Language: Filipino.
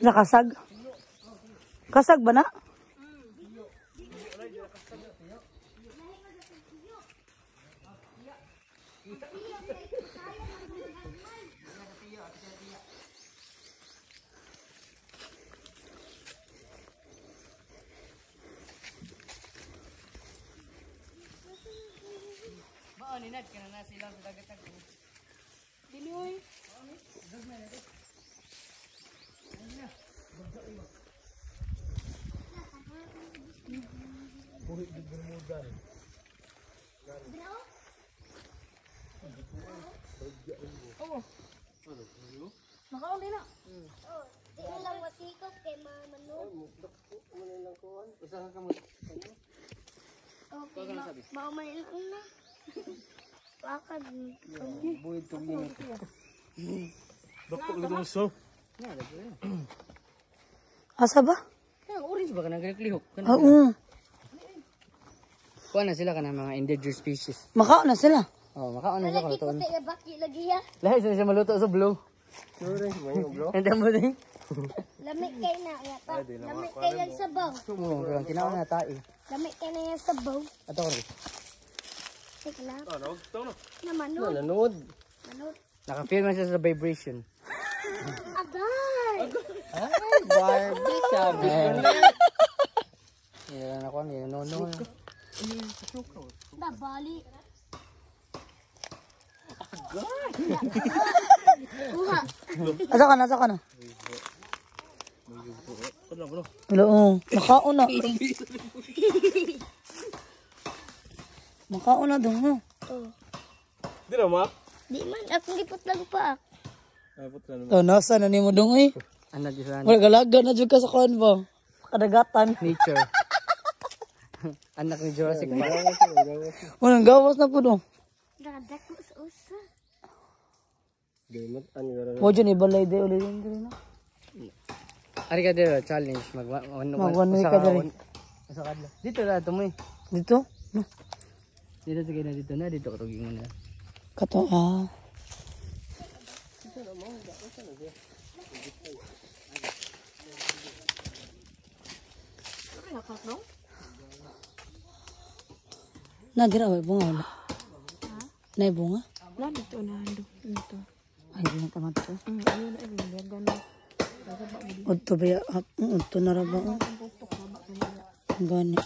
Nakasag? Kasag ba na? Ninad ka na sila sa dagat ako. Dinoy. Buhit di bermudan. Oh. Makauli na. Oh, di lang masikop kay mamano. Lang kuan. Usaha ka mo. Okay, maumanin na. Bakit? Buhit tugong. Bakit gudong so? Asa ba? Kaya orange ba ka nagreklihok? Oo. Kuha na sila ka ng mga endangered species. Makaon na sila. Oh, makaon na sila Lagi ka ko tayo baki lagi ya. Lahat sila siya maluto sa blue. Sure, may bro. Ente mo din. Lamig kay na yata. Lamig kay yung sabaw. Oo, kaya tinaw na tayo. Lamig kay na yung sabaw. Ato ko rin. Teka lang. Ano? Tawo no. Na manod. Nanood. Manod. Naka-feel man siya sa vibration. Agay! Ay, Barbie, sabi ko na. Yan ako, nanono. Nabali. Kuha. Asa ka na, asa ka na? Wala, oo. Makaon na. Makaon na doon, ha? Oh. Di na ma. Di man, akong lipot lang pa. Oh, nasa na ni mo doon, eh. Ano di sa Wala galaga na dyan ka sa kuhan ba? Kadagatan. nature. Anak ni Jurassic Park. Walang gawas na po doon. Dadak mo sa usa. Gamat an gara. Huwag dyan ibalay de ulit yun dyan na. Ari ka dito, challenge. Mag-one way ka dali. Usa kadla. Dito na, tumoy. Dito? No. Dito sige na dito na. Dito ko tugin mo na. Kato, ah. Nadira, may bunga wala. Nay bunga? Wala dito na ando. Ito. Ay, bunga tama to. Ayun na ayun. Ganda na. Udto ba ya? Udto na ra ba? Gani.